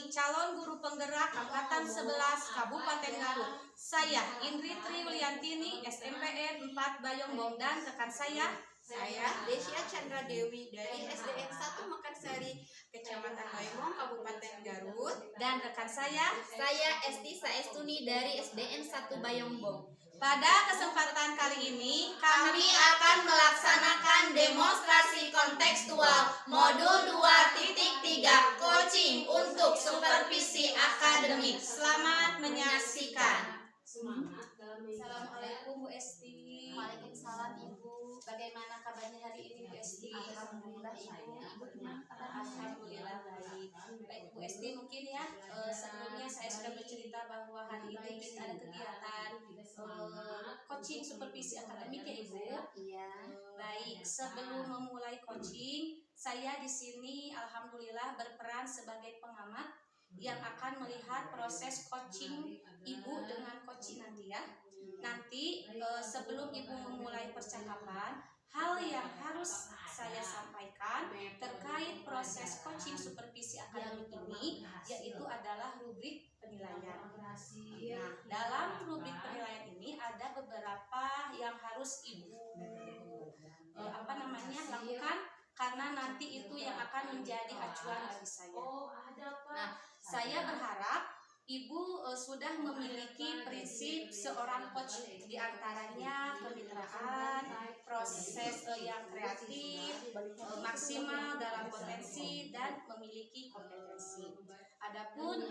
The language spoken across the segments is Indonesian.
Calon Guru Penggerak Angkatan 11 Kabupaten Garut. Saya Indri Triuliantini, SMPN 4 Bayongbong, dan rekan saya Desya Chandra Dewi dari SDN 1 Mekarsari, Kecamatan Bayongbong, Kabupaten Garut, dan rekan saya Esti Saestuni dari SDN 1 Bayongbong. Pada kesempatan kali ini Kami akan melaksanakan demonstrasi kontekstual modul 2.3 coaching untuk supervisi akademik. Selamat menyaksikan. Assalamualaikum Bu Esti. Waalaikumsalam Ibu. Bagaimana kabarnya hari ini Bu Esti? Alhamdulillah Ibu. Alhamdulillah baik. Baik Bu Esti, mungkin ya sebelumnya saya sudah bercerita bahwa hari ini kita ada kegiatan coaching supervisi akademik ya Ibu. Iya. Baik, sebelum memulai coaching, saya di sini alhamdulillah berperan sebagai pengamat yang akan melihat proses coaching Ibu dengan coaching nanti ya. Nanti sebelum Ibu memulai percakapan, hal yang harus saya sampaikan terkait proses coaching supervisi akademik ini yaitu adalah rubrik penilaian. Nah, dalam rubrik penilaian ini ada beberapa yang harus Ibu lakukan, karena nanti itu yang akan menjadi acuan bagi saya. Nah, saya berharap Ibu sudah memiliki prinsip seorang coach, diantaranya kemitraan, proses yang kreatif, maksimal dalam potensi, dan memiliki kompetensi. Adapun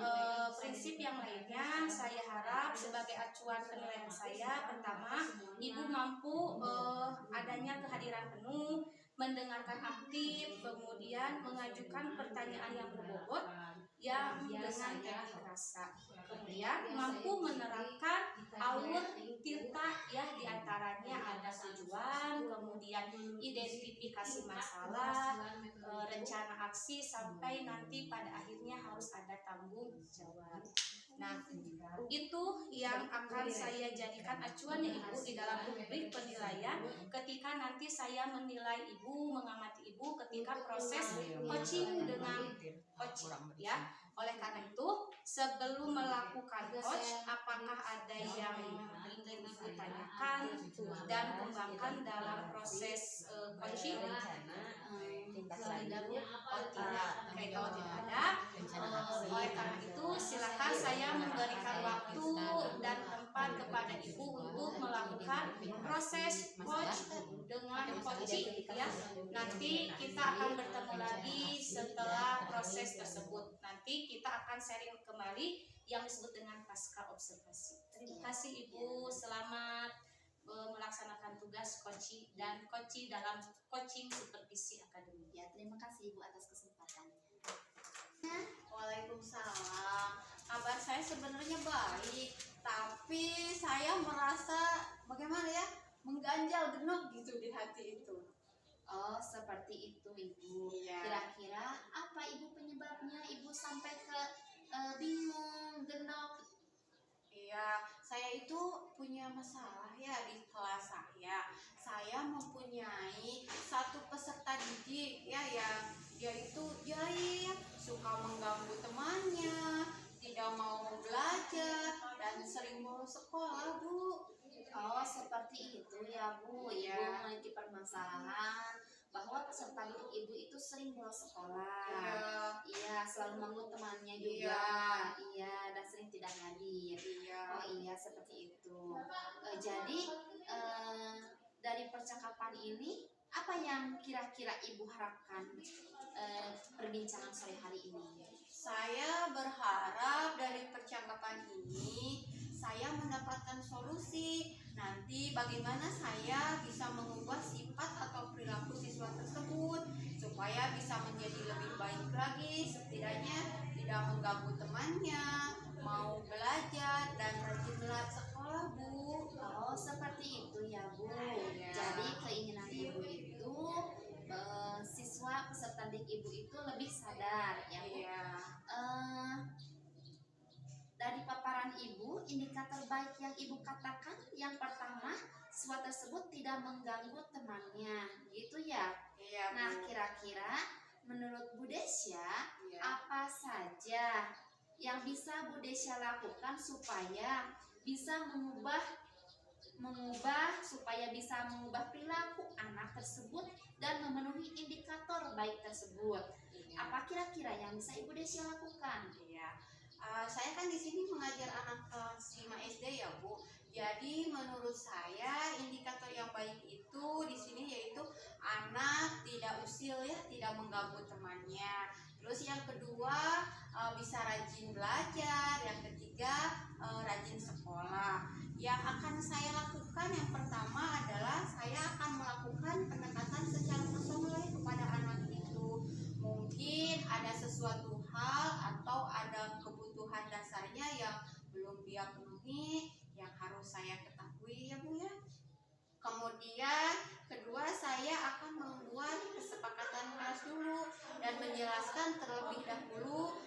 prinsip yang lainnya, saya harap sebagai acuan penilaian saya, pertama, Ibu mampu adanya kehadiran penuh, mendengarkan aktif, kemudian mengajukan pertanyaan yang berbobot yang dengan teknik rasa, kemudian mampu menerapkan alur tirta ya, diantaranya ada tujuan, kemudian identifikasi masalah, rencana aksi, sampai nanti pada akhirnya harus ada tanggung jawab. Nah, itu yang akan saya jadikan acuan ya Ibu di dalam rubrik penilaian ketika nanti saya menilai Ibu, mengamati Ibu ketika proses coaching dengan coach ya. Oleh karena itu, sebelum melakukan coach, apakah ada yang ingin Ibu tanyakan dan kembangkan dalam proses coaching? Kalau tidak ada, oleh karena itu silakan saya memberikan waktu dan tempat kepada Ibu untuk melakukan proses coach dengan coaching ya. Nanti kita akan bertemu lagi setelah proses tersebut. Nanti kita akan sharing kembali yang disebut dengan pasca observasi. Terima kasih Ibu, selamat melaksanakan tugas coaching dan coaching dalam coaching supervisi akademik. Ya, terima kasih Ibu atas kesempatannya. Waalaikumsalam. Kabar saya sebenarnya baik, tapi saya merasa bagaimana ya, mengganjal genap gitu di hati itu. Oh, seperti itu Ibu. Iya. Kira-kira apa Ibu penyebabnya Ibu sampai ke bingung, genap? Iya, saya itu punya masalah ya di kelas saya. Saya mempunyai satu peserta didik ya yang dia itu jahil, suka mengganggu temannya, tidak mau belajar, dan sering bolos sekolah, Bu. Oh, seperti itu ya Bu. Ibu Iya. memiliki permasalahan bahwa peserta didik Ibu itu sering bolos sekolah. Iya, selalu mengganggu temannya juga. Iya, dan sering tidak hadir. Iya. Oh iya, seperti itu. Jadi dari percakapan ini, apa yang kira-kira Ibu harapkan perbincangan sore hari ini? Saya berharap dari percakapan ini saya mendapatkan solusi. Nanti bagaimana saya bisa mengubah sifat atau perilaku siswa tersebut supaya bisa menjadi lebih baik lagi, setidaknya tidak mengganggu temannya, mau belajar dan rajin sekolah, Bu. Oh, seperti itu ya, Bu. Iya. Jadi keinginan Ibu itu siswa peserta didik Ibu itu lebih sadar ya, Bu. Iya. Dari paparan Ibu, indikator baik yang Ibu katakan yang pertama, siswa tersebut tidak mengganggu temannya, gitu ya. Iya, Bu. Nah, kira-kira menurut Bu Desya, Iya. apa saja yang bisa Bu Desya lakukan supaya bisa mengubah perilaku anak tersebut dan memenuhi indikator baik tersebut? Iya. Apa kira-kira yang bisa Ibu Desya lakukan? Iya. Saya kan di sini mengajar anak kelas 5 SD ya, Bu. Jadi menurut saya indikator yang baik itu di sini yaitu anak tidak usil ya, tidak mengganggu temannya. Terus yang kedua bisa rajin belajar, yang ketiga rajin sekolah. Yang akan saya lakukan yang pertama adalah saya akan melakukan pendekatan secara personal kepada anak itu. Mungkin ada sesuatu hal atau ada kebutuhan dasarnya yang belum dia penuhi yang harus saya ketahui ya, Bu ya. Kemudian kedua saya akan membuat kesepakatan kelas dulu dan menjelaskan terlebih dahulu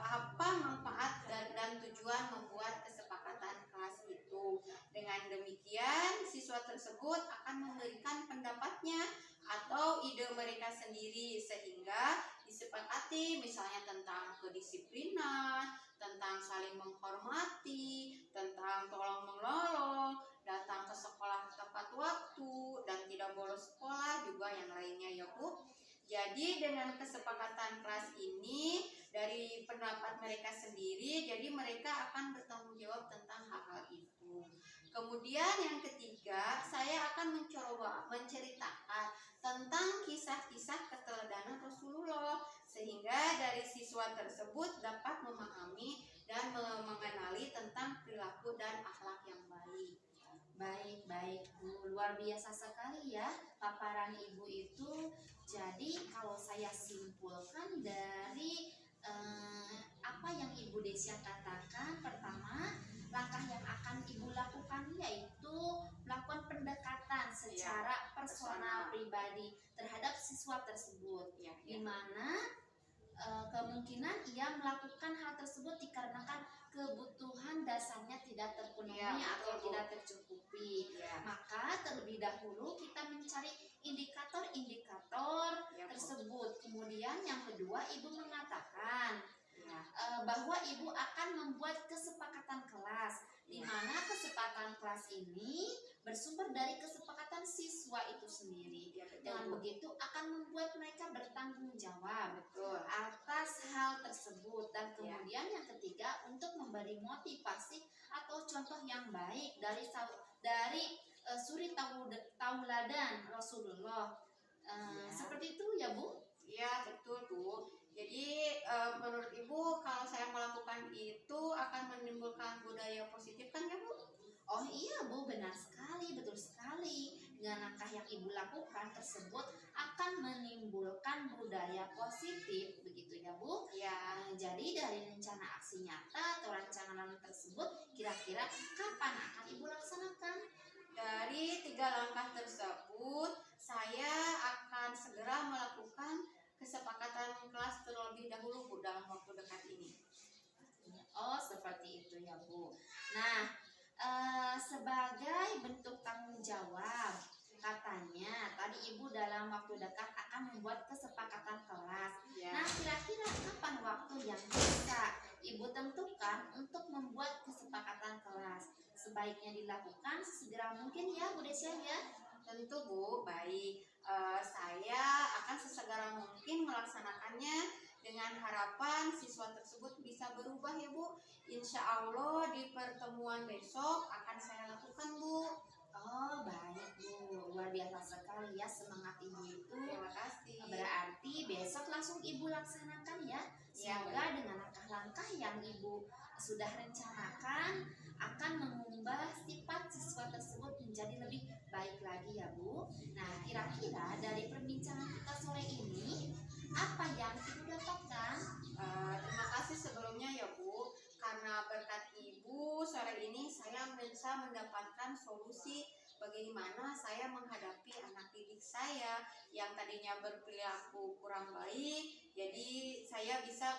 apa manfaat dan tujuan membuat kesepakatan kelas itu. Dengan demikian siswa tersebut akan memberikan pendapatnya atau ide mereka sendiri sehingga disepakati misalnya tentang kedisiplinan, tentang saling menghormati, tentang tolong menolong, datang ke sekolah tepat waktu dan tidak bolos sekolah juga yang lainnya ya, Bu. Jadi dengan kesepakatan kelas ini dari pendapat mereka sendiri, jadi mereka akan bertanggung jawab tentang hal-hal itu. Kemudian yang ketiga, saya akan mencoba menceritakan tentang kisah-kisah keteladanan Rasulullah sehingga dari siswa tersebut dapat memahami dan mengenali tentang perilaku dan akhlak yang baik. Baik, Bu. Luar biasa sekali ya paparan Ibu itu. Jadi kalau saya simpulkan dari apa yang Ibu Desya katakan, pertama langkah yang akan Ibu lakukan yaitu melakukan pendekatan secara personal pribadi terhadap siswa tersebut, di mana kemungkinan ia melakukan hal tersebut dikarenakan kebutuhan dasarnya tidak terpenuhi atau tidak tercukupi. Maka terlebih dahulu kita mencari indikator-indikator tersebut. Kemudian yang kedua, Ibu mengatakan bahwa Ibu akan membuat kesepakatan kelas, di mana kesepakatan kelas ini bersumber dari kesepakatan siswa itu sendiri. Dengan begitu akan membuat mereka bertanggung jawab atas hal tersebut. Dan kemudian yang ketiga, untuk memberi motivasi atau contoh yang baik dari suri tauladan Rasulullah. Seperti itu ya, Bu? Iya, betul, Bu. Jadi menurut Ibu kalau saya melakukan itu akan menimbulkan budaya positif kan ya, Bu? Oh iya, Bu, benar sekali, betul sekali. Dengan langkah yang Ibu lakukan tersebut akan menimbulkan budaya positif, begitu ya, Bu? Ya. Jadi dari rencana aksi nyata atau rancangan tersebut kira-kira kapan akan Ibu laksanakan? Dari 3 langkah tersebut saya akan segera melakukan kesepakatan kelas terlebih dahulu, Bu, dalam waktu dekat ini. Oh, seperti itu ya, Bu. Nah, sebagai bentuk tanggung jawab, katanya tadi Ibu dalam waktu dekat akan membuat kesepakatan kelas. Nah, kira-kira kapan waktu yang bisa Ibu tentukan untuk membuat kesepakatan kelas? Sebaiknya dilakukan sesegera mungkin ya, Bu Desya ya? Tentu, Bu, baik. Saya akan sesegera mungkin melaksanakannya dengan harapan siswa tersebut bisa berubah ya, Bu. Insya Allah di pertemuan besok akan saya lakukan, Bu. Oh, baik, Bu. Luar biasa sekali ya semangat Ibu itu. Terima kasih. Berarti besok langsung Ibu laksanakan ya. Ya, Semoga sudah rencanakan akan mengubah sifat siswa tersebut menjadi lebih baik lagi ya Bu. Nah, kira-kira dari perbincangan kita sore ini apa yang Ibu dapatkan? Terima kasih sebelumnya ya Bu, karena berkat Ibu sore ini saya bisa mendapatkan solusi bagaimana saya menghadapi anak didik saya yang tadinya berperilaku kurang baik. Jadi saya bisa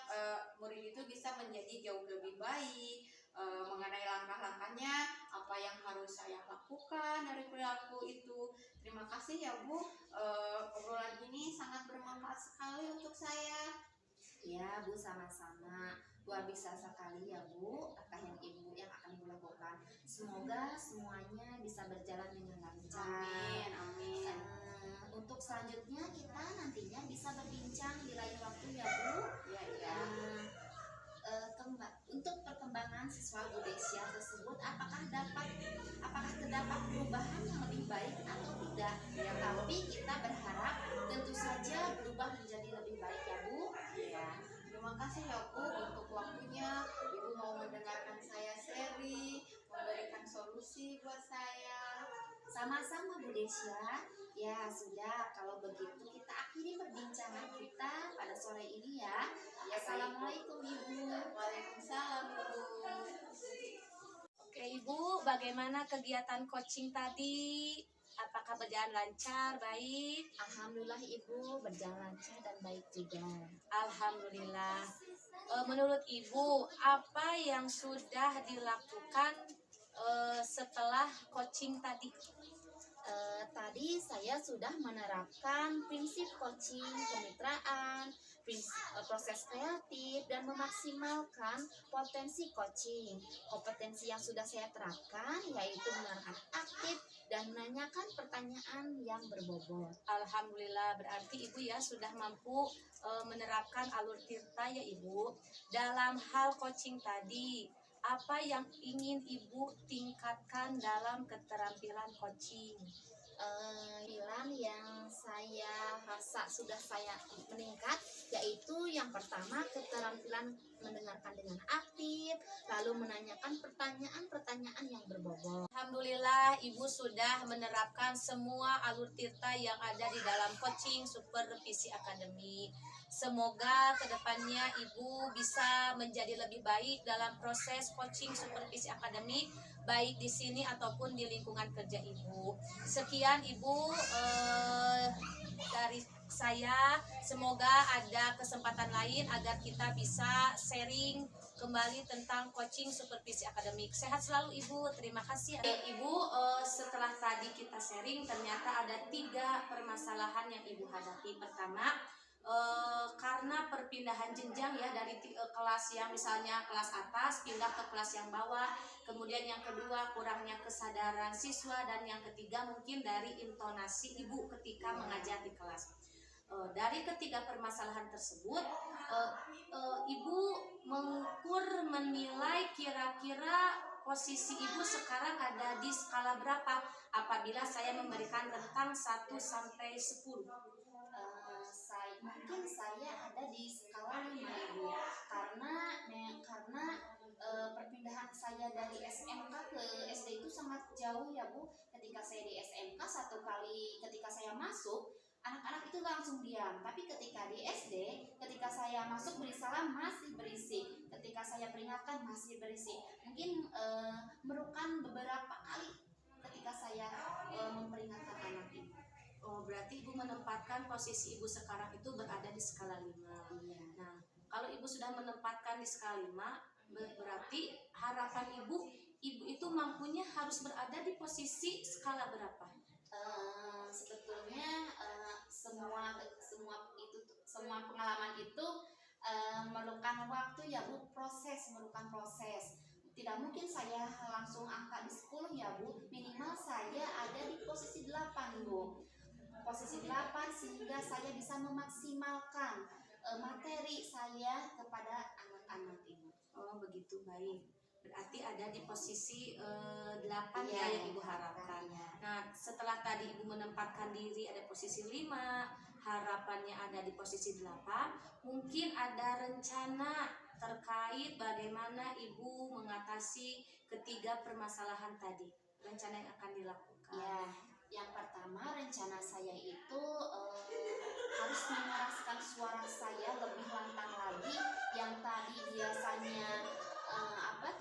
murid itu bisa menjadi jauh lebih baik mengenai langkah-langkahnya, apa yang harus saya lakukan dari perilaku itu. Terima kasih ya Bu, obrolan ini sangat bermanfaat sekali untuk saya. Ya Bu, sama-sama. Luar biasa sekali ya Bu apa yang akan Ibu lakukan. Semoga semuanya bisa berjalan dengan lancar. Amin, amin. Untuk selanjutnya kita nantinya bisa berbincang di lain waktu ya Bu. Ya, ya. Untuk perkembangan siswa Bu Desya tersebut, apakah terdapat perubahan yang lebih baik atau tidak? Ya, tapi kita berharap tentu saja berubah menjadi lebih baik ya Bu. Ya, terima kasih ya Bu untuk waktunya. Ibu mau mendengarkan saya sharing, memberikan solusi buat saya. Sama-sama Bu Desya. Ya sudah, kalau begitu kita akhiri perbincangan kita pada sore ini ya. Ya, Assalamualaikum Ibu. Waalaikumsalam Ibu. Oke Ibu, bagaimana kegiatan coaching tadi? Apakah berjalan lancar, baik? Alhamdulillah Ibu berjalan lancar dan baik juga. Alhamdulillah. Menurut Ibu, apa yang sudah dilakukan setelah coaching tadi? Tadi saya sudah menerapkan prinsip coaching kemitraan, proses kreatif, dan memaksimalkan potensi coaching. Kompetensi yang sudah saya terapkan yaitu mendengarkan aktif dan menanyakan pertanyaan yang berbobot. Alhamdulillah, berarti Ibu ya sudah mampu menerapkan alur tirta ya Ibu. Dalam hal coaching tadi, apa yang ingin Ibu tingkatkan dalam keterampilan coaching? Keterampilan yang saya rasa sudah saya meningkat yaitu yang pertama keterampilan mendengarkan dengan aktif, lalu menanyakan pertanyaan-pertanyaan yang berbobot. Alhamdulillah Ibu sudah menerapkan semua alur tirta yang ada di dalam coaching supervisi akademi. Semoga kedepannya Ibu bisa menjadi lebih baik dalam proses coaching supervisi akademi, baik di sini ataupun di lingkungan kerja Ibu. Sekian Ibu dari saya, semoga ada kesempatan lain agar kita bisa sharing kembali tentang coaching supervisi akademik. Sehat selalu Ibu, terima kasih. Ibu, setelah tadi kita sharing, ternyata ada 3 permasalahan yang Ibu hadapi. Pertama, karena perpindahan jenjang ya dari kelas yang misalnya kelas atas pindah ke kelas yang bawah, kemudian yang kedua kurangnya kesadaran siswa, dan yang ketiga mungkin dari intonasi Ibu ketika mengajar di kelas. Dari ketiga permasalahan tersebut, Ibu menilai kira-kira posisi Ibu sekarang ada di skala berapa apabila saya memberikan rentang 1 sampai 10? Mungkin saya ada di skala 5 Ibu, karena perpindahan saya dari SMK ke SD itu sangat jauh ya Bu. Ketika saya di SMK ketika saya masuk, anak-anak itu langsung diam, tapi ketika di SD, ketika saya masuk beri salam masih berisik, ketika saya peringatkan masih berisik. Mungkin memerlukan beberapa kali ketika saya memperingatkan anak itu. Oh, berarti Ibu menempatkan posisi Ibu sekarang itu berada di skala 5. Iya. Nah, kalau Ibu sudah menempatkan di skala 5, berarti harapan Ibu itu mampunya harus berada di posisi skala berapa? Sebetulnya semua pengalaman itu memerlukan waktu ya Bu, memerlukan proses. Tidak mungkin saya langsung angka di 10 ya Bu, minimal saya ada di posisi 8 Bu. Posisi 8 sehingga saya bisa memaksimalkan materi saya kepada anak-anak Ibu. Oh, begitu, baik. Berarti ada di posisi 8 Ya, ya yang Ibu harapkan. Ya. Nah, setelah tadi Ibu menempatkan diri ada posisi 5, harapannya ada di posisi 8, mungkin ada rencana terkait bagaimana Ibu mengatasi ketiga permasalahan tadi, rencana yang akan dilakukan. Ya, yang pertama rencana saya itu harus mengeraskan suara saya lebih lantang lagi. Yang tadi biasanya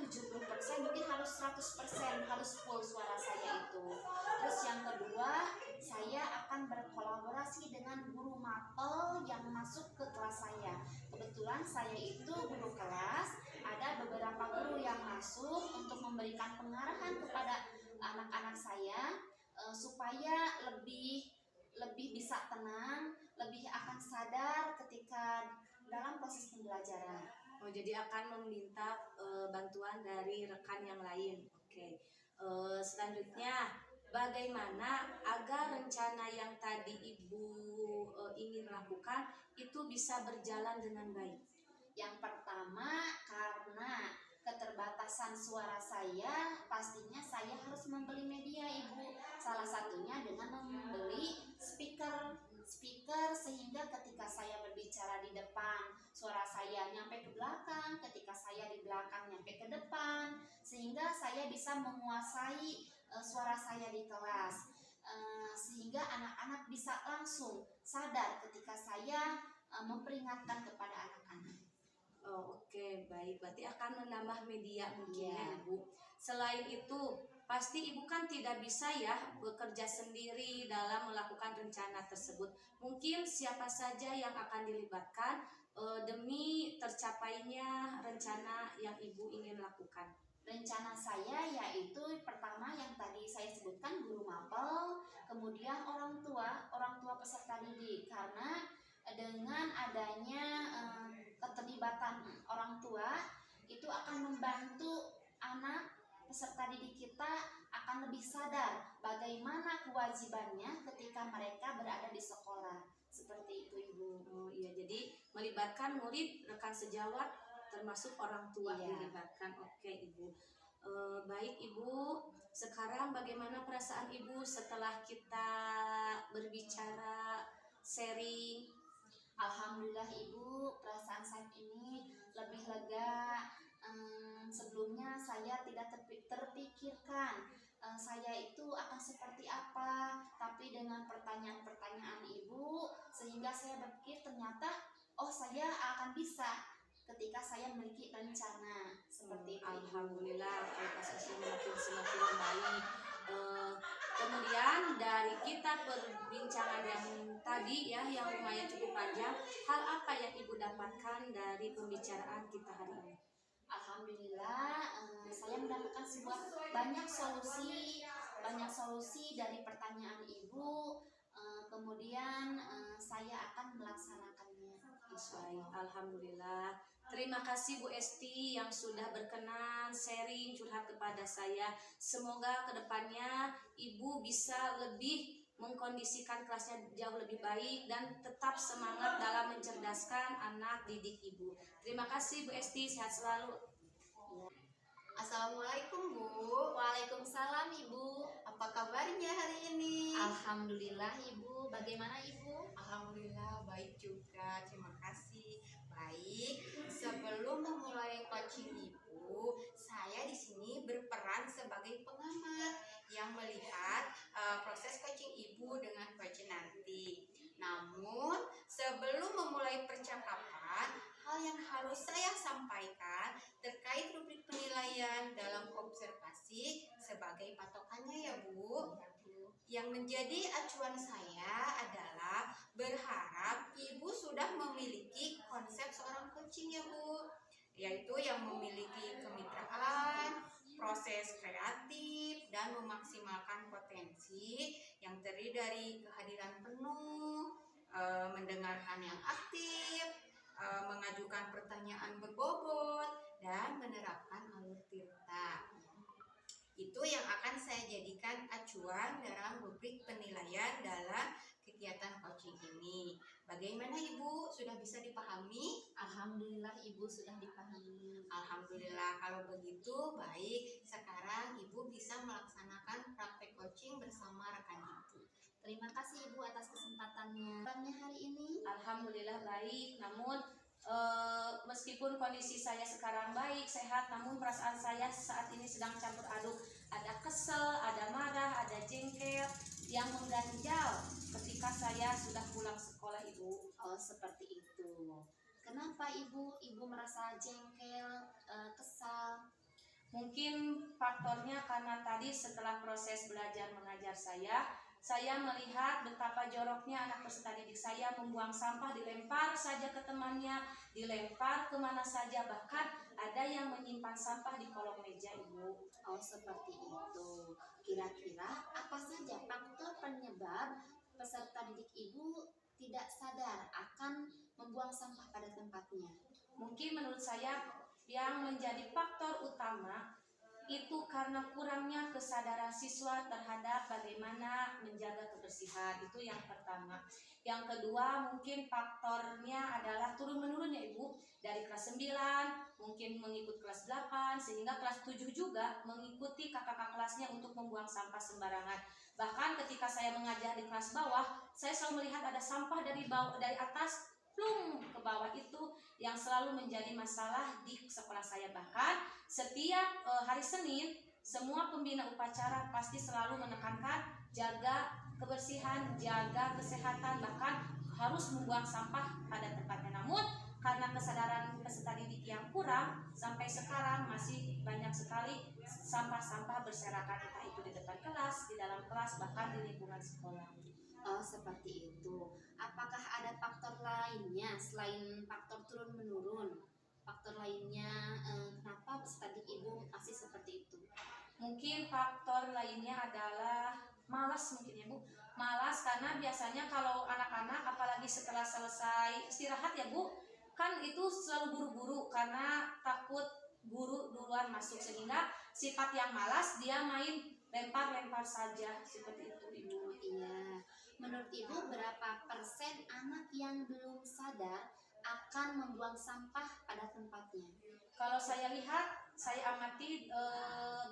70% mungkin harus 100%, harus full suara saya itu. Terus yang kedua, saya akan berkolaborasi dengan guru mapel yang masuk ke kelas saya. Kebetulan saya itu guru kelas, ada beberapa guru yang masuk untuk memberikan pengarahan kepada anak-anak saya supaya lebih bisa tenang, lebih akan sadar ketika dalam proses pembelajaran. Oh, jadi akan meminta bantuan dari rekan yang lain. Oke. Selanjutnya, bagaimana agar rencana yang tadi Ibu ingin lakukan itu bisa berjalan dengan baik? Yang pertama, karena keterbatasan suara saya, pastinya saya harus membeli media, Ibu. Salah satunya dengan membeli speaker sehingga ketika saya berbicara di depan, suara saya nyampe ke belakang, ketika saya di belakang nyampe ke depan, sehingga saya bisa menguasai suara saya di kelas. Sehingga anak-anak bisa langsung sadar ketika saya memperingatkan kepada anak-anak. Oh, oke, baik. Berarti akan menambah media mungkin Iya. ya, Ibu. Selain itu, pasti Ibu kan tidak bisa ya bekerja sendiri dalam melakukan rencana tersebut. Mungkin siapa saja yang akan dilibatkan demi tercapainya rencana yang Ibu ingin lakukan? Rencana saya yaitu pertama yang tadi saya sebutkan guru mapel, kemudian orang tua peserta didik, karena dengan adanya keterlibatan orang tua itu akan membantu anak peserta didik kita akan lebih sadar bagaimana kewajibannya ketika mereka berada di sekolah. Seperti itu, Ibu. Oh iya, jadi melibatkan murid, rekan sejawat, termasuk orang tua Iya. dilibatkan. Oke, Ibu. Baik, Ibu. Sekarang bagaimana perasaan Ibu setelah kita berbicara, sharing? Alhamdulillah, Ibu, perasaan saya ini lebih lega. Sebelumnya saya tidak terpikirkan saya itu akan seperti apa, tapi dengan pertanyaan-pertanyaan Ibu sehingga saya berpikir ternyata saya akan bisa ketika saya memiliki rencana seperti itu. Alhamdulillah, prestasinya semakin baik. Kemudian dari kita perbincangan yang tadi ya, yang lumayan cukup panjang, hal apa yang Ibu dapatkan dari pembicaraan kita hari ini? Alhamdulillah, saya mendapatkan banyak solusi dari pertanyaan Ibu. Kemudian saya akan melaksanakannya. Baik, alhamdulillah. Terima kasih Bu Esti yang sudah berkenan sharing curhat kepada saya. Semoga kedepannya Ibu bisa lebih mengkondisikan kelasnya jauh lebih baik dan tetap semangat dalam mencerdaskan anak didik Ibu. Terima kasih Bu Esti, sehat selalu. Assalamualaikum Bu. Waalaikumsalam, Ibu. Apa kabarnya hari ini? Alhamdulillah, Ibu. Bagaimana, Ibu? Alhamdulillah baik juga, terima kasih. Baik, sebelum memulai coaching Ibu, saya di sini berperan sebagai pengamat yang melihat proses coaching Ibu dengan coach nanti. Namun, sebelum memulai percakapan, hal yang harus saya sampaikan terkait rubrik penilaian dalam observasi sebagai patokannya ya Bu. Yang menjadi acuan saya adalah berharap Ibu sudah memiliki konsep seorang coaching ya Bu, yaitu yang memiliki kemitraan, proses kreatif, dan memaksimalkan potensi yang terdiri dari kehadiran penuh, mendengarkan yang aktif, mengajukan pertanyaan berbobot, dan menerapkan alur tirta. Itu yang akan saya jadikan acuan dalam rubrik penilaian dalam kegiatan coaching ini. Bagaimana Ibu? Sudah bisa dipahami? Alhamdulillah, Ibu sudah dipahami. Alhamdulillah, kalau begitu baik. Sekarang Ibu bisa melaksanakan praktek coaching bersama rekan Ibu. Terima kasih, Ibu, atas kesempatannya hari ini. Alhamdulillah baik, namun meskipun meskipun kondisi saya sekarang baik, sehat, namun perasaan saya saat ini sedang campur aduk. Ada kesel, ada marah, ada jengkel yang mengganjal ketika saya sudah pulang sekolah, Ibu. Oh, seperti itu. Kenapa Ibu merasa jengkel, kesal? Mungkin faktornya karena tadi setelah proses belajar mengajar saya melihat betapa joroknya anak peserta didik saya membuang sampah, dilempar saja ke temannya, dilempar kemana saja, bahkan ada yang menyimpan sampah di kolong meja, Ibu. Oh, seperti itu. Kira-kira apa saja faktor penyebab peserta didik Ibu tidak sadar akan membuang sampah pada tempatnya? Mungkin menurut saya yang menjadi faktor utama itu karena kurangnya kesadaran siswa terhadap bagaimana menjaga kebersihan. Itu yang pertama. Yang kedua, mungkin faktornya adalah turun-menurun ya Ibu. Dari kelas 9 mungkin mengikut kelas 8 sehingga kelas 7 juga mengikuti kakak-kakak kelasnya untuk membuang sampah sembarangan. Bahkan ketika saya mengajar di kelas bawah, saya selalu melihat ada sampah dari atas plung ke bawah, itu yang selalu menjadi masalah di sekolah saya. Bahkan setiap hari Senin semua pembina upacara pasti selalu menekankan jaga kebersihan, jaga kesehatan, bahkan harus membuang sampah pada tempatnya. Namun karena kesadaran peserta didik yang kurang, sampai sekarang masih banyak sekali sampah-sampah berserakan, entah itu di depan kelas, di dalam kelas, bahkan di lingkungan sekolah. Oh, seperti itu. Apakah ada faktor lainnya selain faktor turun-menurun? Faktor lainnya, kenapa peserta didik Ibu masih seperti itu? Mungkin faktor lainnya adalah malas mungkin ya Bu. Malas karena biasanya kalau anak-anak apalagi setelah selesai istirahat ya Bu, kan itu selalu buru-buru karena takut guru duluan masuk, sehingga sifat yang malas dia main lempar-lempar saja seperti itu Ibu. Iya. Menurut Ibu berapa persen anak yang belum sadar akan membuang sampah pada tempatnya? Kalau saya lihat, saya amati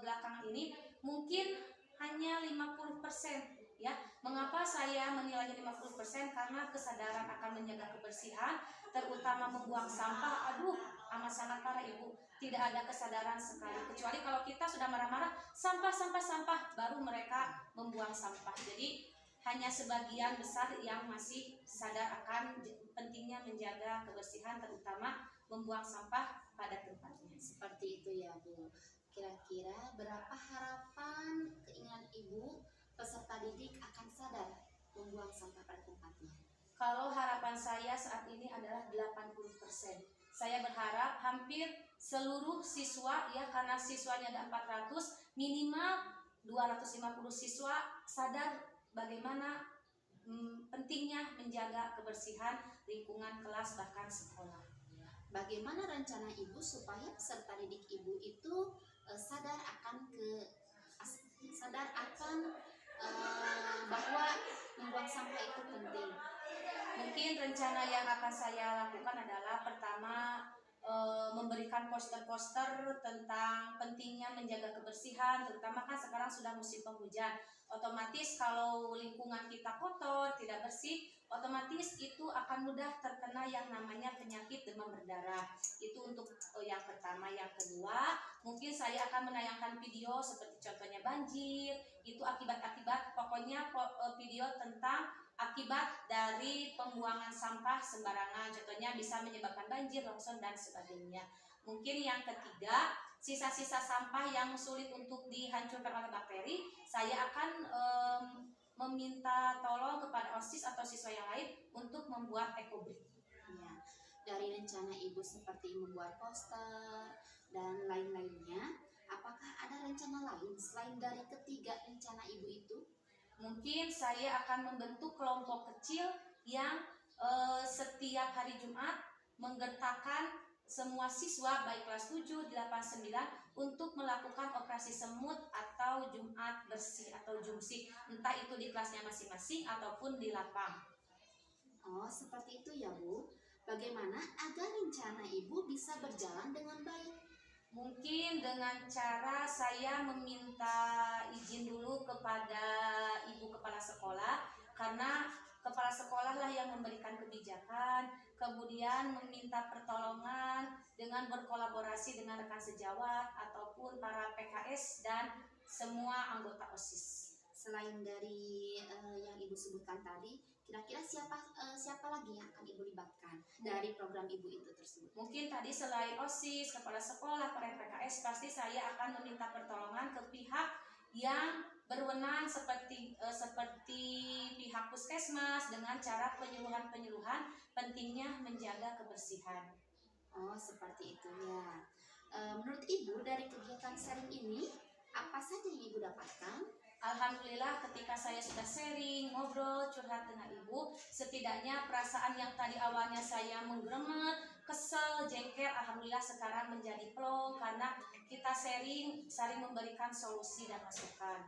belakangan ini mungkin hanya 50% ya. Mengapa saya menilainya 50%? Karena kesadaran akan menjaga kebersihan, terutama membuang sampah, aduh amat sangat parah Ibu. Tidak ada kesadaran sekali, kecuali kalau kita sudah marah-marah, sampah, baru mereka membuang sampah. Jadi hanya sebagian besar yang masih sadar akan pentingnya menjaga kebersihan, terutama membuang sampah pada tempatnya. Seperti itu ya Bu. Kira-kira berapa harapan keinginan Ibu peserta didik akan sadar membuang sampah pada tempatnya? Kalau harapan saya saat ini adalah 80%. Saya berharap hampir seluruh siswa ya, karena siswanya ada 400, minimal 250 siswa sadar bagaimana pentingnya menjaga kebersihan lingkungan kelas bahkan sekolah. Bagaimana rencana Ibu supaya peserta didik Ibu itu sadar akan bahwa membuang sampah itu penting? Mungkin rencana yang akan saya lakukan adalah pertama memberikan poster-poster tentang pentingnya menjaga kebersihan, terutama kan sekarang sudah musim penghujan. Otomatis kalau lingkungan kita kotor, tidak bersih, otomatis itu akan mudah terkena yang namanya penyakit demam berdarah. Itu untuk yang pertama. Yang kedua, mungkin saya akan menayangkan video seperti contohnya banjir, itu akibat-akibat, pokoknya video tentang akibat dari pembuangan sampah sembarangan, contohnya bisa menyebabkan banjir, longsor, dan sebagainya. Mungkin yang ketiga, sisa-sisa sampah yang sulit untuk dihancurkan oleh bakteri, saya akan meminta tolong kepada OSIS atau siswa yang lain untuk membuat ekobrik. Ya, dari rencana Ibu seperti membuat poster dan lain-lainnya, apakah ada rencana lain selain dari ketiga rencana Ibu itu? Mungkin saya akan membentuk kelompok kecil yang setiap hari Jumat menggertakkan semua siswa baik kelas 7, 8, 9 untuk melakukan operasi semut atau Jumat bersih atau jumsik, entah itu di kelasnya masing-masing ataupun di lapang. Oh, seperti itu ya Bu. Bagaimana agar rencana Ibu bisa berjalan dengan baik? Mungkin dengan cara saya meminta izin dulu kepada ibu kepala sekolah, karena kepala sekolah lah yang memberikan kebijakan, kemudian meminta pertolongan dengan dengan berkolaborasi dengan rekan sejawat ataupun para PKS dan semua anggota OSIS. Selain dari yang Ibu sebutkan tadi, kira-kira siapa lagi yang akan Ibu libatkan dari program Ibu itu tersebut? Mungkin tadi selain OSIS, kepala sekolah, para PKS, pasti saya akan meminta pertolongan ke pihak yang berwenang seperti pihak puskesmas dengan cara penyuluhan pentingnya menjaga kebersihan. Oh, seperti itu ya. Menurut Ibu dari kegiatan sharing ini, apa saja yang Ibu dapatkan? Alhamdulillah ketika saya sudah sharing, ngobrol, curhat dengan Ibu, setidaknya perasaan yang tadi awalnya saya menggremet, kesel, jengkel, alhamdulillah sekarang menjadi plong karena kita saling memberikan solusi dan masukan.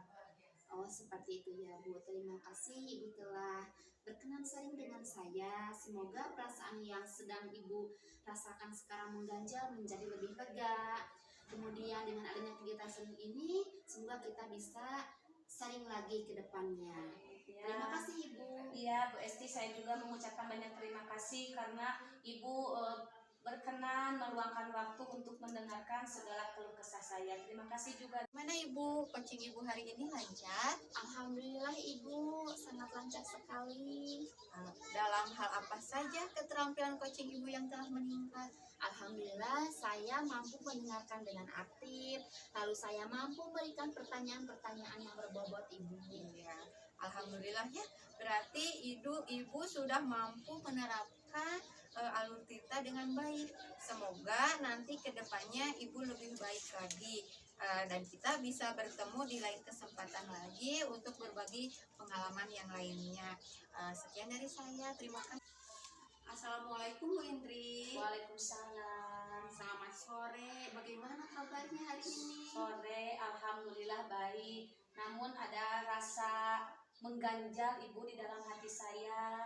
Oh, seperti itu ya, Bu. Terima kasih Ibu telah berkenan sharing dengan saya. Semoga perasaan yang sedang Ibu rasakan sekarang mengganjal menjadi lebih lega. Kemudian dengan adanya kegiatan sharing ini, semoga kita bisa sharing lagi ke depannya. Ya. Terima kasih Ibu. Iya Bu Esti, saya juga mengucapkan banyak terima kasih karena Ibu berkenan meluangkan waktu untuk mendengarkan segala keluh kesah saya. Terima kasih juga. Mana Ibu, coaching Ibu hari ini lancar? Alhamdulillah Ibu, sangat lancar sekali. Dalam hal apa saja keterampilan coaching Ibu yang telah meningkat? Alhamdulillah saya mampu mendengarkan dengan aktif, lalu saya mampu memberikan pertanyaan-pertanyaan yang berbobot Ibu. Iya, alhamdulillah ya. Berarti Ibu sudah mampu menerapkan alur tita dengan baik. Semoga nanti kedepannya Ibu lebih baik lagi. Dan kita bisa bertemu di lain kesempatan lagi untuk berbagi pengalaman yang lainnya. Sekian dari saya, terima kasih. Assalamualaikum Bu Indri. Waalaikumsalam. Selamat sore, bagaimana kabarnya hari ini? Sore, alhamdulillah baik. Namun ada rasa mengganjal Ibu di dalam hati saya.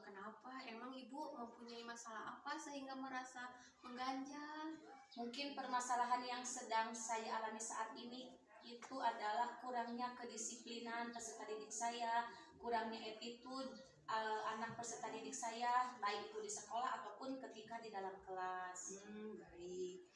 Kenapa? Emang Ibu mempunyai masalah apa sehingga merasa mengganjal? Mungkin permasalahan yang sedang saya alami saat ini itu adalah kurangnya kedisiplinan peserta didik saya, kurangnya attitude anak peserta didik saya, baik itu di sekolah ataupun ketika di dalam kelas. Baik.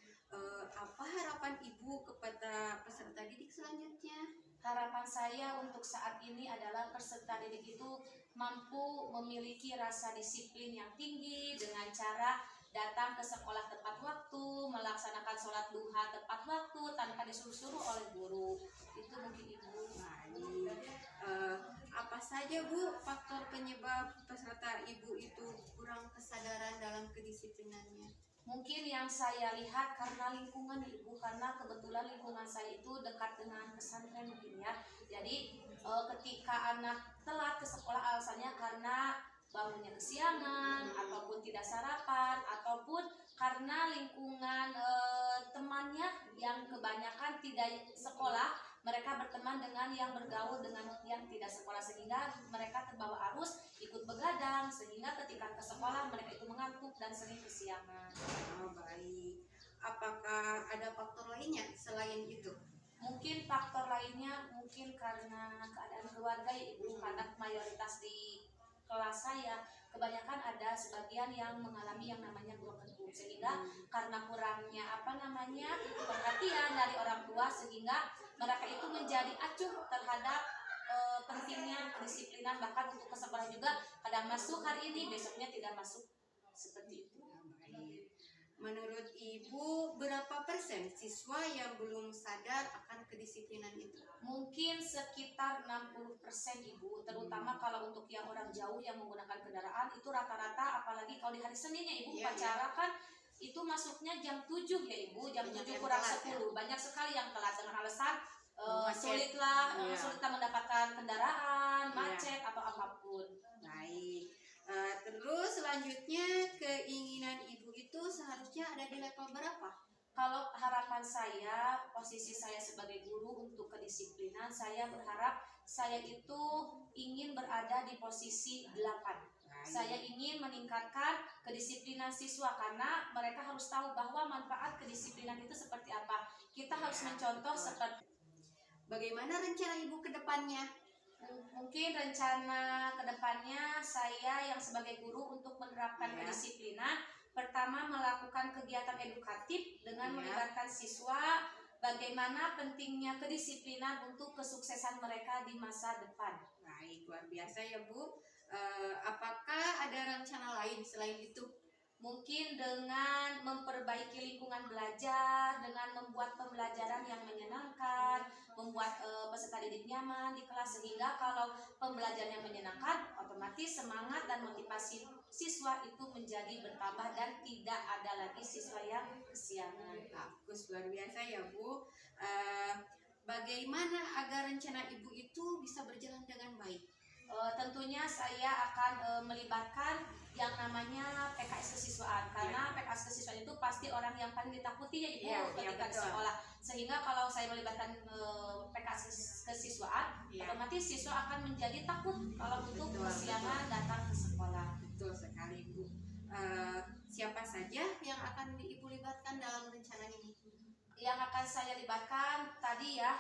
Apa harapan Ibu kepada peserta didik selanjutnya? Harapan saya untuk saat ini adalah peserta didik itu mampu memiliki rasa disiplin yang tinggi dengan cara datang ke sekolah tepat waktu, melaksanakan sholat duha tepat waktu tanpa disuruh-suruh oleh guru. Itu mungkin Ibu. Baik. Apa saja Bu faktor penyebab peserta Ibu itu kurang kesadaran dalam kedisiplinannya? Mungkin yang saya lihat karena lingkungan Ibu, karena kebetulan lingkungan saya itu dekat dengan pesantren mungkin ya. Jadi ketika anak telat ke sekolah alasannya karena bangunnya kesiangan ataupun tidak sarapan ataupun karena lingkungan temannya yang kebanyakan tidak sekolah, mereka berteman dengan yang bergaul dengan yang tidak sekolah sehingga mereka terbawa arus ikut begadang sehingga ketika ke sekolah mereka itu mengantuk dan sering kesiangan. Baik. Apakah ada faktor lainnya selain itu? Mungkin faktor lainnya mungkin karena keadaan keluarga ya Ibu, karena mayoritas di kelas saya kebanyakan ada sebagian yang mengalami yang namanya broken home sehingga karena kurangnya perhatian dari orang tua sehingga mereka itu menjadi acuh terhadap pentingnya kedisiplinan, bahkan untuk ke sekolah juga kadang masuk hari ini besoknya tidak masuk seperti itu. Baik. Menurut Ibu, berapa persen siswa yang belum sadar akan kedisiplinan itu? Mungkin sekitar 60% Ibu, terutama kalau untuk yang orang jauh yang menggunakan kendaraan itu rata-rata, apalagi kalau di hari Senin ya Ibu, upacara kan itu masuknya jam 7 ya Ibu, jam 7 kurang 10. Banyak sekali yang telat dengan alasan sulitlah mendapatkan kendaraan, macet atau apapun. Baik. Terus selanjutnya keinginan Ibu itu seharusnya ada di level berapa? Kalau harapan saya, posisi saya sebagai guru untuk kedisiplinan, saya berharap saya itu ingin berada di posisi 8. Saya ingin meningkatkan kedisiplinan siswa karena mereka harus tahu bahwa manfaat kedisiplinan itu seperti apa. Kita harus mencontoh seperti. Bagaimana rencana Ibu ke depannya? Mungkin rencana kedepannya saya yang sebagai guru untuk menerapkan kedisiplinan. Pertama, melakukan kegiatan edukatif dengan melibatkan siswa, bagaimana pentingnya kedisiplinan untuk kesuksesan mereka di masa depan. Baik, luar biasa ya Bu. Apakah ada rencana lain selain itu? Mungkin dengan memperbaiki lingkungan belajar, dengan membuat pembelajaran yang menyenangkan, membuat peserta didik nyaman di kelas, sehingga kalau pembelajaran yang menyenangkan, otomatis semangat dan motivasi siswa itu menjadi bertambah dan tidak ada lagi siswa yang kesiangan. Bagus, luar biasa ya Bu. Bagaimana agar rencana Ibu itu bisa berjalan dengan baik? Tentunya saya akan melibatkan yang namanya PKS kesiswaan, karena PKS kesiswaan itu pasti orang yang paling ditakuti ya Ibu ketika di sekolah. Sehingga kalau saya melibatkan PKS kesiswaan, otomatis siswa akan menjadi takut kalau untuk kesiangan datang ke sekolah. Betul sekali Bu. Siapa saja yang akan Ibu libatkan dalam rencana ini? Yang akan saya libatkan tadi ya,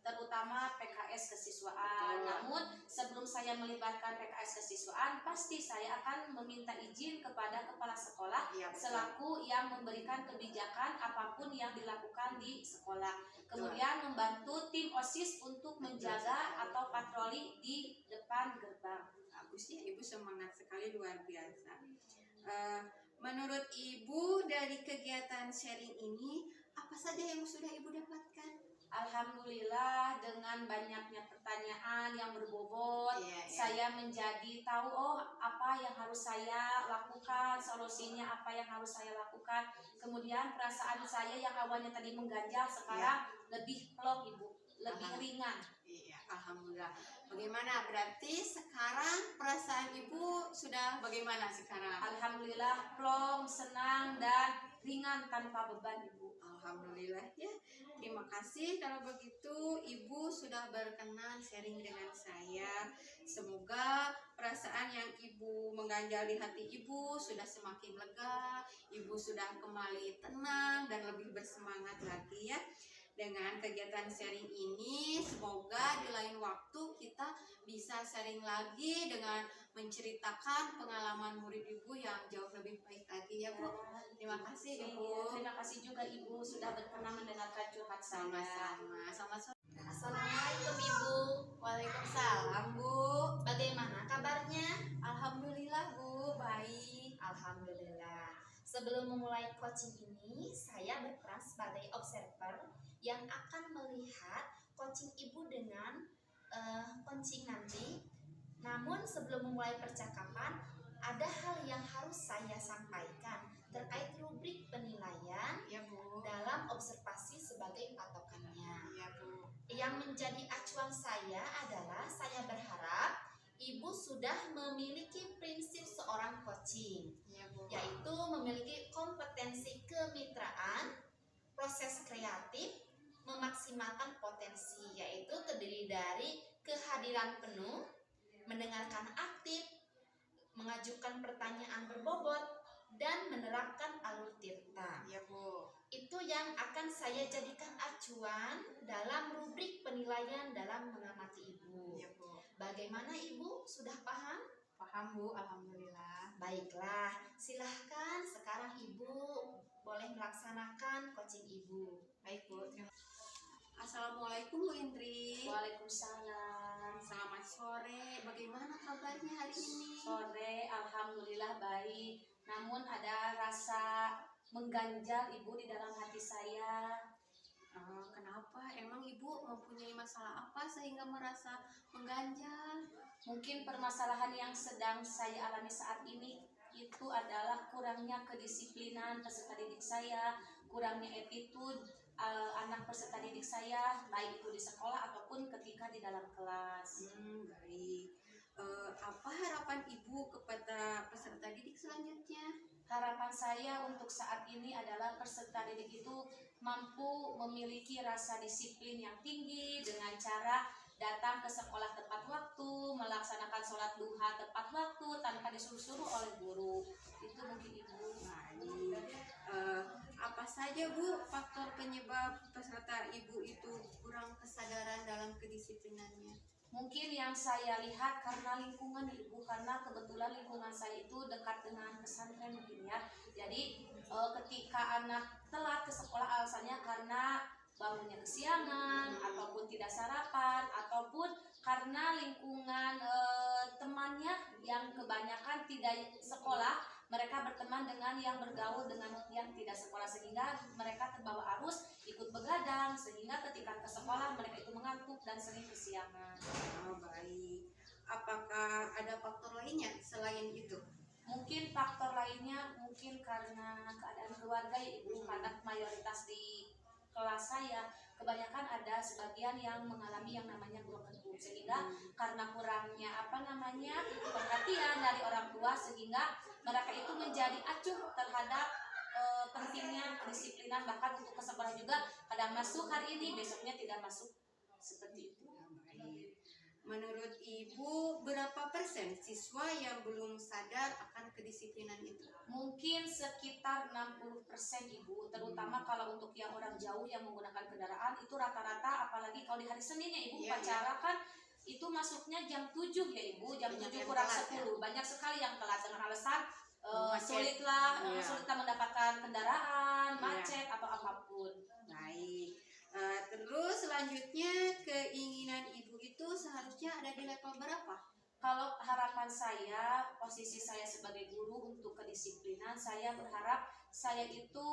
terutama PKS kesiswaan. Namun sebelum saya melibatkan PKS kesiswaan, pasti saya akan meminta izin kepada kepala sekolah selaku yang memberikan kebijakan apapun yang dilakukan di sekolah. Kemudian membantu tim OSIS untuk menjaga atau patroli di depan gerbang. Bagus ya, Ibu semangat sekali, luar biasa. Menurut Ibu dari kegiatan sharing ini, apa saja yang sudah Ibu dapatkan? Alhamdulillah, dengan banyaknya pertanyaan yang berbobot, saya menjadi tahu apa yang harus saya lakukan, solusinya apa yang harus saya lakukan. Kemudian perasaan saya yang awalnya tadi mengganjal sekarang lebih plong Ibu, lebih ringan. Iya, alhamdulillah. Bagaimana? Berarti sekarang perasaan Ibu sudah bagaimana sekarang? Alhamdulillah, plong, senang dan ringan tanpa beban Ibu. Alhamdulillah ya. Terima kasih kalau begitu Ibu sudah berkenan sharing dengan saya. Semoga perasaan yang Ibu mengganjal di hati Ibu sudah semakin lega. Ibu sudah kembali tenang dan lebih bersemangat lagi ya. Dengan kegiatan sharing ini, semoga di lain waktu kita bisa sharing lagi dengan menceritakan pengalaman murid Ibu yang jauh lebih baik lagi ya Bu. Terima kasih Ibu. Terima kasih juga Ibu sudah berkenan mendengarkan curhat saya. Sama-sama. Selamat sore. Assalamualaikum Ibu. Waalaikumsalam Bu. Bagaimana kabarnya? Alhamdulillah Bu, baik. Alhamdulillah. Sebelum memulai coaching ini, saya berperan sebagai observer yang akan melihat coaching Ibu dengan coaching nanti. Namun sebelum memulai percakapan, ada hal yang harus saya sampaikan terkait rubrik penilaian Ya Bu. dalam observasi sebagai patokannya. Ya Bu. Yang menjadi acuan saya adalah saya berharap Ibu sudah memiliki prinsip seorang coaching, Ya Bu. yaitu memiliki kompetensi kemitraan, proses kreatif, memaksimalkan potensi, yaitu terdiri dari kehadiran penuh, mendengarkan aktif, mengajukan pertanyaan berbobot, dan menerapkan alur tirta. Ya Bu. Itu yang akan saya jadikan acuan dalam rubrik penilaian dalam mengamati Ibu. Ya Bu. Bagaimana Ibu? Sudah paham? Paham Bu, alhamdulillah. Baiklah, silahkan sekarang Ibu boleh melaksanakan coaching Ibu. Baik Bu. Assalamualaikum Bu Indri. Waalaikumsalam. Selamat sore. Bagaimana kabarnya hari ini? Sore, alhamdulillah baik. Namun ada rasa mengganjal Ibu di dalam hati saya. Kenapa? Emang Ibu mempunyai masalah apa sehingga merasa mengganjal? Mungkin permasalahan yang sedang saya alami saat ini itu adalah kurangnya kedisiplinan peserta didik saya, kurangnya attitude anak peserta didik saya, baik itu di sekolah ataupun ketika di dalam kelas. Baik. Apa harapan Ibu kepada peserta didik selanjutnya? Harapan saya untuk saat ini adalah peserta didik itu mampu memiliki rasa disiplin yang tinggi dengan cara datang ke sekolah tepat waktu, melaksanakan sholat duha tepat waktu tanpa disuruh-suruh oleh guru. Itu mungkin Ibu. Apa saja Bu faktor penyebab peserta Ibu itu kurang kesadaran dalam kedisiplinannya? Mungkin yang saya lihat karena lingkungan Ibu, karena kebetulan lingkungan saya itu dekat dengan pesantren mungkin ya. Jadi ketika anak telat ke sekolah alasannya karena bangunnya kesiangan ataupun tidak sarapan ataupun karena lingkungan temannya yang kebanyakan tidak sekolah, mereka berteman dengan yang bergaul dengan yang tidak sekolah sehingga mereka terbawa arus ikut begadang sehingga ketika ke sekolah mereka itu mengantuk dan sering kesiangan. Oh, baik. Apakah ada faktor lainnya selain itu? Mungkin faktor lainnya mungkin karena keadaan keluarga ya Ibu, karena mayoritas di kelas saya kebanyakan ada sebagian yang mengalami yang namanya broken home sehingga karena kurangnya perhatian dari orang tua sehingga mereka itu menjadi acuh terhadap pentingnya kedisiplinan, bahkan untuk ke sekolah juga kadang masuk hari ini besoknya tidak masuk seperti itu. Baik. Menurut Ibu, berapa persen siswa yang belum sadar akan kedisiplinan itu? Mungkin sekitar 60% Ibu, terutama kalau untuk yang orang jauh yang menggunakan kendaraan itu rata-rata, apalagi kalau di hari Senin ya Ibu, upacara kan itu masuknya jam 7 ya Ibu, jam 7 kurang 10. Banyak sekali yang telat dengan alasan sulitlah mendapatkan kendaraan, macet atau apapun. Baik. Terus selanjutnya keinginan Ibu itu seharusnya ada di level berapa? Kalau harapan saya, posisi saya sebagai guru untuk kedisiplinan, saya berharap saya itu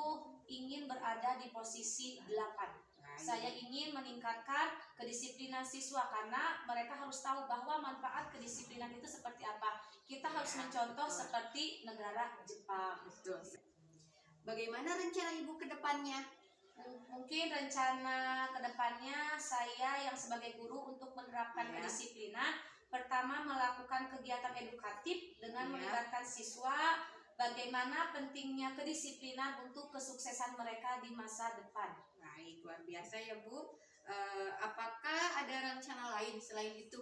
ingin berada di posisi 8. Saya ingin meningkatkan kedisiplinan siswa karena mereka harus tahu bahwa manfaat kedisiplinan itu seperti apa. Kita harus mencontoh seperti negara Jepang. Betul. Bagaimana rencana Ibu ke depannya? Mungkin rencana kedepannya saya yang sebagai guru untuk menerapkan kedisiplinan, pertama melakukan kegiatan edukatif dengan melibatkan siswa, bagaimana pentingnya kedisiplinan untuk kesuksesan mereka di masa depan. Baik, luar biasa ya Bu. Apakah ada rencana lain selain itu?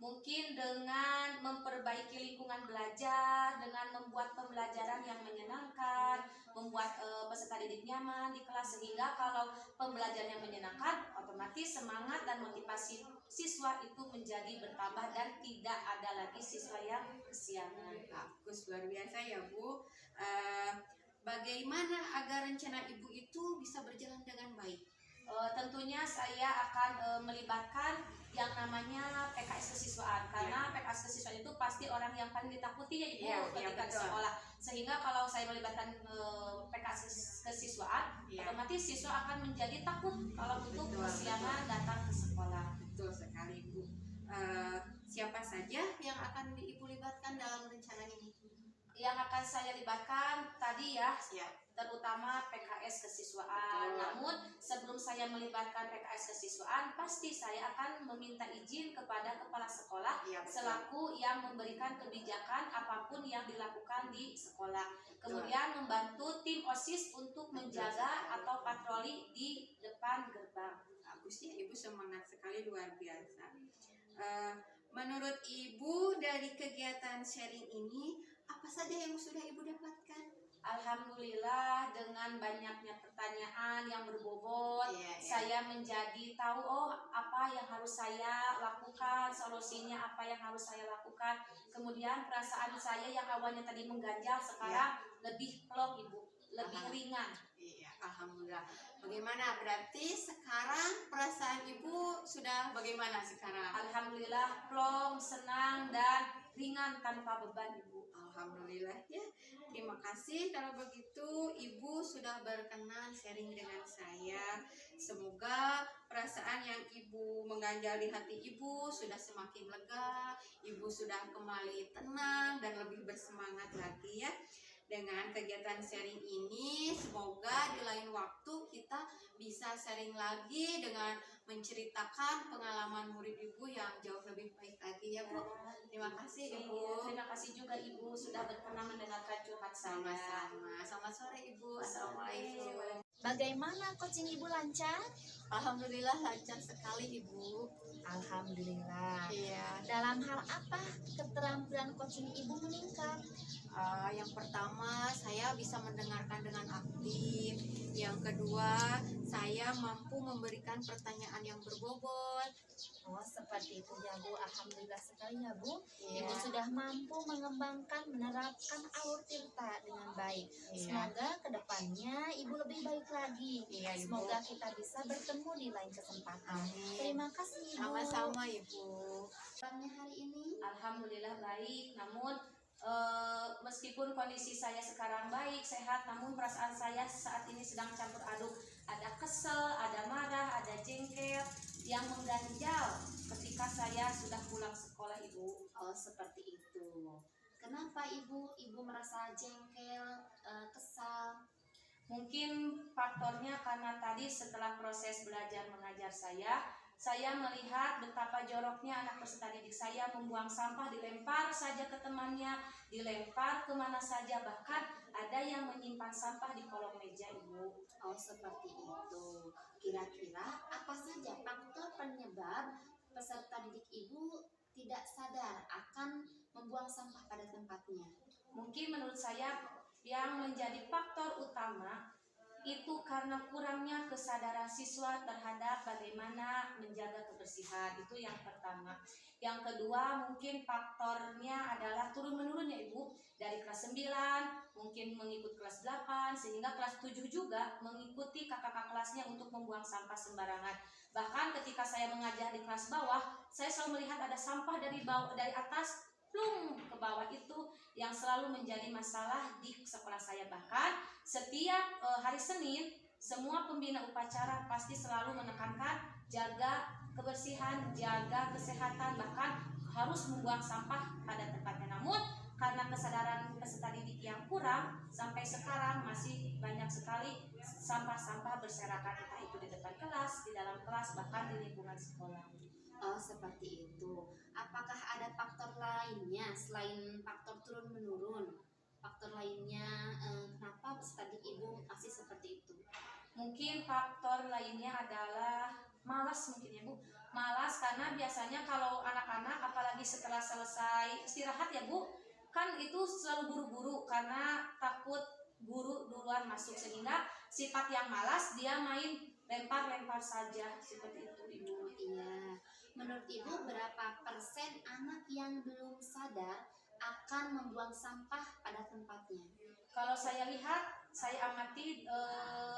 Mungkin dengan memperbaiki lingkungan belajar, dengan membuat pembelajaran yang menyenangkan, membuat peserta didik nyaman di kelas sehingga kalau pembelajaran yang menyenangkan, otomatis semangat dan motivasi siswa itu menjadi bertambah dan tidak ada lagi siswa yang kesiangan. Bagus, luar biasa ya Bu. Bagaimana agar rencana Ibu itu bisa berjalan dengan baik? Tentunya saya akan melibatkan yang namanya PKS kesiswaan karena PKS kesiswaan itu pasti orang yang paling ditakuti ya Ibu ketika di sekolah, sehingga kalau saya melibatkan PKS kesiswaan otomatis siswa akan menjadi takut kalau untuk kesiangan datang ke sekolah. Betul sekali Bu. Siapa saja yang akan Ibu libatkan dalam rencana ini? Yang akan saya libatkan tadi terutama PKS kesiswaan. Namun sebelum saya melibatkan PKS kesiswaan, pasti saya akan meminta izin kepada kepala sekolah selaku yang memberikan kebijakan apapun yang dilakukan di sekolah. Kemudian membantu tim OSIS untuk menjaga atau patroli di depan gerbang. Bagusnya Ibu semangat sekali, luar biasa. Menurut Ibu dari kegiatan sharing ini apa saja yang sudah Ibu dapatkan? Alhamdulillah dengan banyaknya pertanyaan yang berbobot, saya menjadi tahu apa yang harus saya lakukan, solusinya apa yang harus saya lakukan. Kemudian perasaan saya yang awalnya tadi mengganjal sekarang lebih plong Ibu, lebih ringan. Iya, alhamdulillah. Bagaimana berarti sekarang perasaan Ibu sudah bagaimana sekarang? Alhamdulillah plong, senang dan ringan tanpa beban Ibu. Alhamdulillah ya. Terima kasih kalau begitu Ibu sudah berkenan sharing dengan saya. Semoga perasaan yang Ibu mengganjal di hati Ibu sudah semakin lega. Ibu sudah kembali tenang dan lebih bersemangat lagi ya. Dengan kegiatan sharing ini, semoga di lain waktu kita bisa sharing lagi dengan menceritakan pengalaman murid Ibu yang jauh lebih baik lagi ya Bu. Terima kasih Ibu. Terima kasih juga Ibu sudah berkenan mendengarkan curhat saya. Sama-sama. Selamat sore Ibu. Assalamualaikum. Bagaimana coaching Ibu lancar? Alhamdulillah lancar sekali Ibu. Alhamdulillah. Iya. Dalam hal apa keterampilan coaching Ibu meningkat? Yang pertama saya bisa mendengarkan dengan aktif. Yang kedua, saya mampu memberikan pertanyaan yang berbobot. Oh, seperti itu ya Bu. Alhamdulillah sekali ya Bu. Iya. Ibu sudah mampu mengembangkan, menerapkan Alur Tirta dengan baik. Iya. Semoga kedepannya Ibu lebih baik lagi. Iya, Ibu. Semoga kita bisa bertemu di lain kesempatan. Amin. Terima kasih Ibu. Sama-sama, Ibu. Kabarnya hari ini? Alhamdulillah baik, namun meskipun kondisi saya sekarang baik, sehat, namun perasaan saya saat ini sedang campur aduk. Ada kesel, ada marah, ada jengkel yang mengganjal ketika saya sudah pulang sekolah, Ibu. Oh, seperti itu. Kenapa Ibu? Ibu merasa jengkel, kesal? Mungkin faktornya karena tadi setelah proses belajar mengajar saya melihat betapa joroknya anak peserta didik saya membuang sampah, dilempar saja ke temannya, dilempar kemana saja, bahkan ada yang menyimpan sampah di kolong meja, Ibu. Oh, seperti itu. Kira-kira apa saja faktor penyebab peserta didik Ibu tidak sadar akan membuang sampah pada tempatnya? Mungkin menurut saya yang menjadi faktor utama itu karena kurangnya kesadaran siswa terhadap bagaimana menjaga kebersihan. Itu yang pertama. Yang kedua mungkin faktornya adalah turun-menurun ya Ibu. Dari kelas 9 mungkin mengikut kelas 8 sehingga kelas 7 juga mengikuti kakak-kakak kelasnya untuk membuang sampah sembarangan. Bahkan ketika saya mengajar di kelas bawah, saya selalu melihat ada sampah dari atas plung ke bawah, itu yang selalu menjadi masalah di sekolah saya. Bahkan setiap hari Senin semua pembina upacara pasti selalu menekankan jaga kebersihan, jaga kesehatan, bahkan harus membuang sampah pada tempatnya. Namun karena kesadaran peserta didik yang kurang, sampai sekarang masih banyak sekali sampah-sampah berserakan, entah itu di depan kelas, di dalam kelas, bahkan di lingkungan sekolah. Oh, seperti itu. Apakah ada faktor lainnya selain faktor turun-menurun? Faktor lainnya kenapa peserta didik Ibu masih seperti itu? Mungkin faktor lainnya adalah malas mungkin ya Bu. Malas karena biasanya kalau anak-anak apalagi setelah selesai istirahat ya Bu, kan itu selalu buru-buru karena takut guru duluan masuk, sehingga sifat yang malas dia main lempar-lempar saja seperti itu Ibu. Iya. Menurut Ibu berapa persen anak yang belum sadar akan membuang sampah pada tempatnya? Kalau saya lihat, saya amati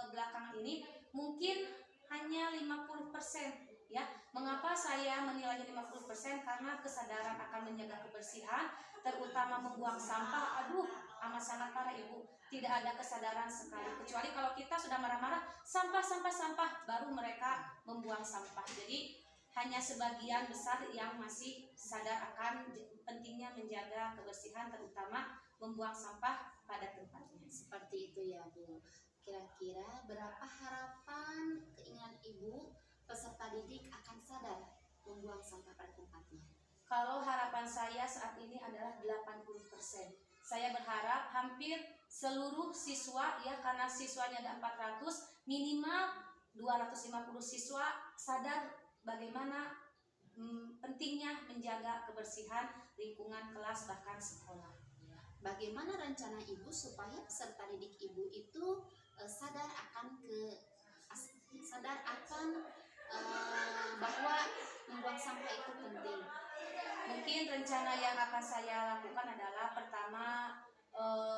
belakangan ini mungkin hanya 50% ya. Mengapa saya menilainya 50%? Karena kesadaran akan menjaga kebersihan, terutama membuang sampah, aduh amat sangat parah Ibu. Tidak ada kesadaran sekali, kecuali kalau kita sudah marah-marah, sampah, baru mereka membuang sampah. Jadi hanya sebagian besar yang masih sadar akan pentingnya menjaga kebersihan, terutama membuang sampah pada tempatnya. Seperti itu ya Bu. Kira-kira berapa harapan keinginan Ibu peserta didik akan sadar membuang sampah pada tempatnya? Kalau harapan saya saat ini adalah 80%. Saya berharap hampir seluruh siswa ya, karena siswanya ada 400, minimal 250 siswa sadar bagaimana pentingnya menjaga kebersihan lingkungan kelas bahkan sekolah. Bagaimana rencana Ibu supaya peserta didik Ibu itu sadar akan bahwa membuang sampah itu penting? Mungkin rencana yang akan saya lakukan adalah pertama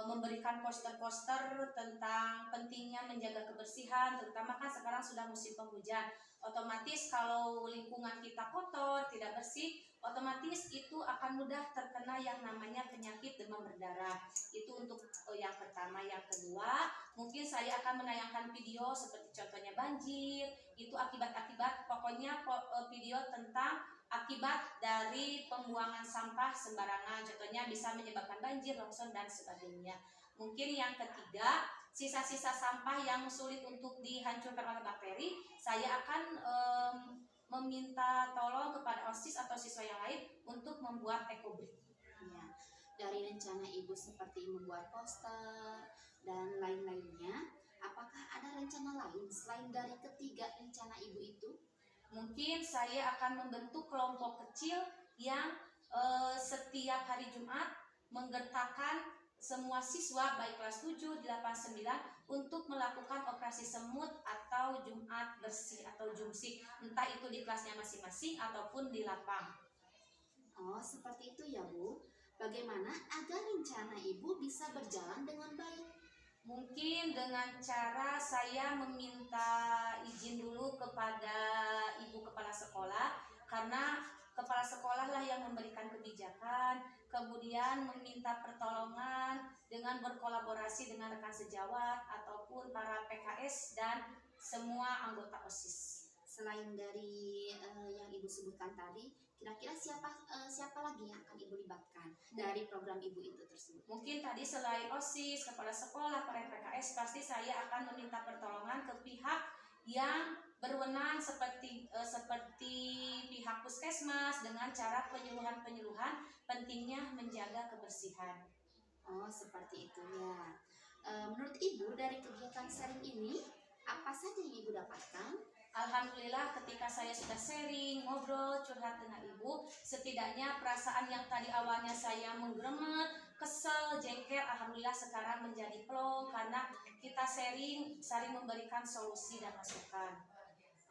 memberikan poster-poster tentang pentingnya menjaga kebersihan, terutama kan sekarang sudah musim penghujan. Otomatis kalau lingkungan kita kotor, tidak bersih, otomatis itu akan mudah terkena yang namanya penyakit demam berdarah. Itu untuk yang pertama. Yang kedua, mungkin saya akan menayangkan video seperti contohnya banjir, itu akibat-akibat, pokoknya video tentang akibat dari pembuangan sampah sembarangan, contohnya bisa menyebabkan banjir, longsor, dan sebagainya. Mungkin yang ketiga, sisa-sisa sampah yang sulit untuk dihancurkan oleh bakteri, saya akan meminta tolong kepada OSIS atau siswa yang lain untuk membuat ekobrik. Ya, dari rencana Ibu seperti membuat poster dan lain-lainnya, apakah ada rencana lain selain dari ketiga rencana Ibu itu? Mungkin saya akan membentuk kelompok kecil yang setiap hari Jumat menggertakkan semua siswa baik kelas 7, 8, 9 untuk melakukan operasi meditasi semut atau Jumat bersih atau jumsih, entah itu di kelasnya masing-masing ataupun di lapang. Oh, seperti itu ya Bu. Bagaimana agar rencana Ibu bisa berjalan dengan baik? Mungkin dengan cara saya meminta izin dulu kepada ibu kepala sekolah, karena kepala sekolah lah yang memberikan kebijakan, kemudian meminta pertolongan dengan berkolaborasi dengan rekan sejawat ataupun para PKS dan semua anggota OSIS. Selain dari yang Ibu sebutkan tadi, kira-kira siapa lagi yang akan Ibu libatkan dari program Ibu itu tersebut? Mungkin tadi selain OSIS, kepala sekolah, para PKS, pasti saya akan meminta pertolongan ke pihak yang berwenang seperti pihak puskesmas dengan cara penyuluhan pentingnya menjaga kebersihan. Oh, seperti itu ya. Menurut Ibu dari kegiatan sharing ini, apa saja yang Ibu dapatkan? Alhamdulillah ketika saya sudah sharing, ngobrol, curhat dengan ibu, setidaknya perasaan yang tadi awalnya saya menggremet, kesel, jengkel, alhamdulillah sekarang menjadi plong karena kita saling memberikan solusi dan masukan.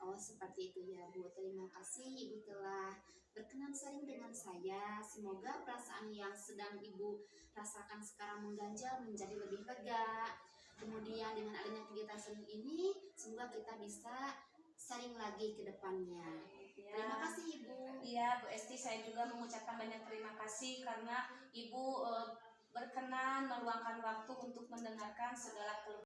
Oh, seperti itu ya Bu. Terima kasih Ibu telah berkenan sharing dengan saya. Semoga perasaan yang sedang Ibu rasakan sekarang mengganjal menjadi lebih lega. Kemudian dengan adanya kegiatan sharing ini, semoga kita bisa sharing lagi ke depannya. Terima kasih Ibu. Iya Bu Esti, saya juga mengucapkan banyak terima kasih karena Ibu berkenan meluangkan waktu untuk mendengarkan segala keluh